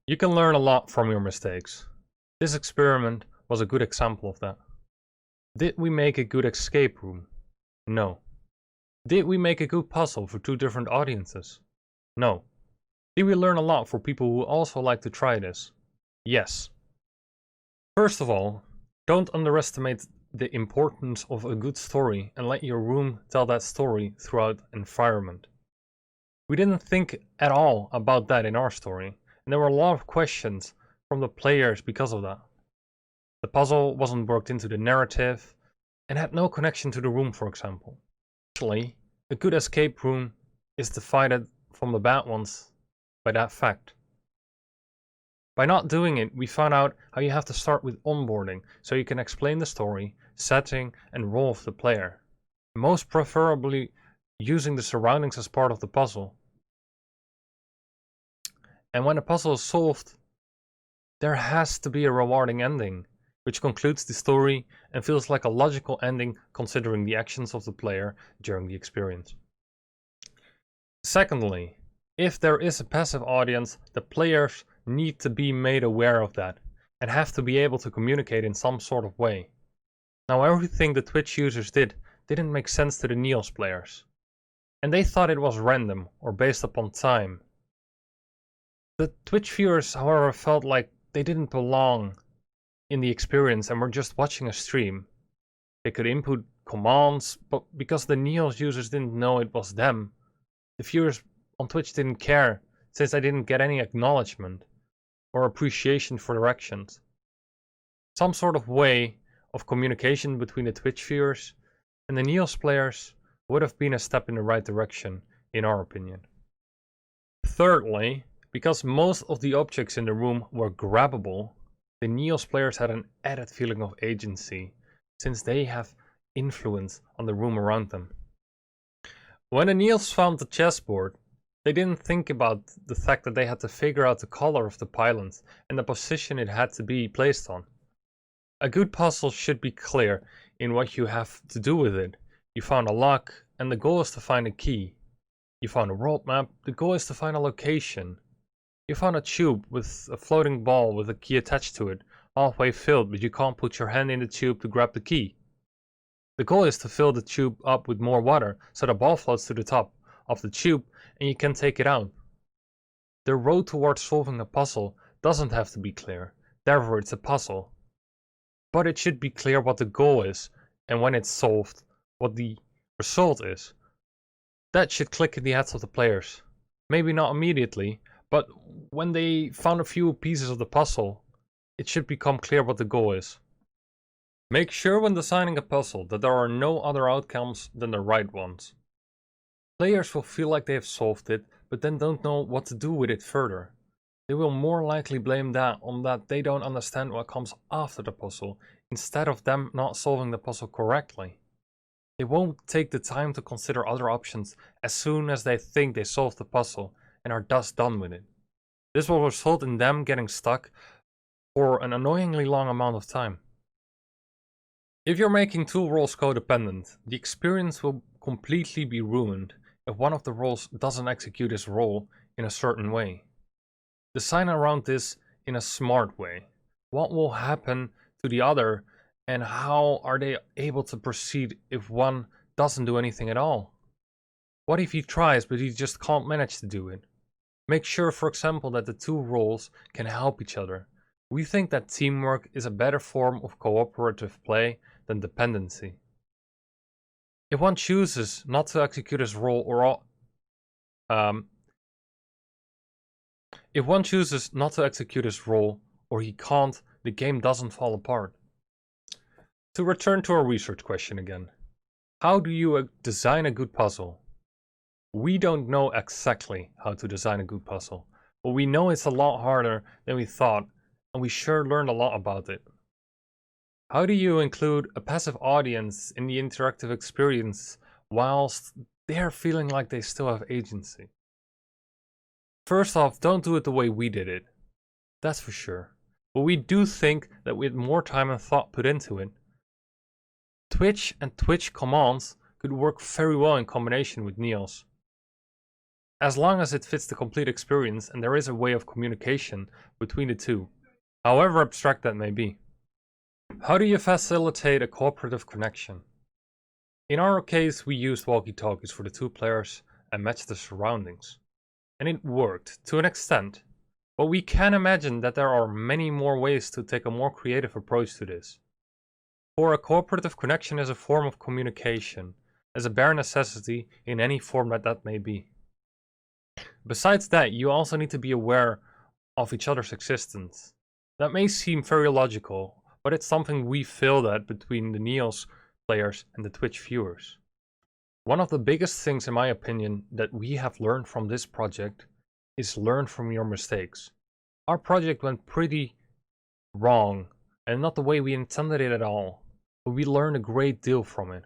You can learn a lot from your mistakes. This experiment was a good example of that. Did we make a good escape room? No. Did we make a good puzzle for two different audiences? No. Did we learn a lot for people who also like to try this? Yes. First of all, don't underestimate the importance of a good story and let your room tell that story throughout the environment. We didn't think at all about that in our story, and there were a lot of questions from the players because of that. The puzzle wasn't worked into the narrative and had no connection to the room, for example. Actually, a good escape room is divided from the bad ones by that fact. By not doing it, we found out how you have to start with onboarding, so you can explain the story, setting, and role of the player. Most preferably using the surroundings as part of the puzzle. And when a puzzle is solved, there has to be a rewarding ending, which concludes the story and feels like a logical ending considering the actions of the player during the experience. Secondly, if there is a passive audience, the players need to be made aware of that and have to be able to communicate in some sort of way. Now, everything the Twitch users didn't make sense to the Neos players, and they thought it was random or based upon time. The Twitch viewers, however, felt like they didn't belong in the experience and were just watching a stream. They could input commands, but because the Neos users didn't know it was them, the viewers on Twitch didn't care, since they didn't get any acknowledgement or appreciation for their actions. Some sort of way of communication between the Twitch viewers and the Neos players would have been a step in the right direction, in our opinion. Thirdly, because most of the objects in the room were grabbable, the Neos players had an added feeling of agency, since they have influence on the room around them. When the Neos found the chessboard, they didn't think about the fact that they had to figure out the color of the pylons and the position it had to be placed on. A good puzzle should be clear in what you have to do with it. You found a lock, and the goal is to find a key. You found a world map, the goal is to find a location. You found a tube with a floating ball with a key attached to it, halfway filled, but you can't put your hand in the tube to grab the key. The goal is to fill the tube up with more water, so the ball floats to the top of the tube and you can take it out. The road towards solving a puzzle doesn't have to be clear, therefore it's a puzzle. But it should be clear what the goal is, and when it's solved, what the result is. That should click in the heads of the players. Maybe not immediately, but when they found a few pieces of the puzzle, it should become clear what the goal is. Make sure when designing a puzzle that there are no other outcomes than the right ones. Players will feel like they have solved it, but then don't know what to do with it further. They will more likely blame that on that they don't understand what comes after the puzzle, instead of them not solving the puzzle correctly. They won't take the time to consider other options as soon as they think they solved the puzzle and are thus done with it. This will result in them getting stuck for an annoyingly long amount of time. If you're making two roles codependent, the experience will completely be ruined if one of the roles doesn't execute its role in a certain way. Design around this in a smart way. What will happen to the other, and how are they able to proceed if one doesn't do anything at all? What if he tries but he just can't manage to do it? Make sure, for example, that the two roles can help each other. We think that teamwork is a better form of cooperative play than dependency. If one chooses not to execute his role or he can't, the game doesn't fall apart. To return to our research question again. How do you design a good puzzle? We don't know exactly how to design a good puzzle, but we know it's a lot harder than we thought, and we sure learned a lot about it. How do you include a passive audience in the interactive experience whilst they're feeling like they still have agency? First off, don't do it the way we did it. That's for sure. But we do think that with more time and thought put into it, Twitch and Twitch commands could work very well in combination with Neos. as long as it fits the complete experience and there is a way of communication between the two, however abstract that may be. How do you facilitate a cooperative connection? In our case, we used walkie-talkies for the two players and matched the surroundings. And it worked, to an extent. But we can imagine that there are many more ways to take a more creative approach to this. For a cooperative connection is a form of communication, as a bare necessity in any form that may be. Besides that, you also need to be aware of each other's existence. That may seem very logical, but it's something we failed at between the Neos players and the Twitch viewers. One of the biggest things, in my opinion, that we have learned from this project is learn from your mistakes. Our project went pretty wrong, and not the way we intended it at all, but we learned a great deal from it.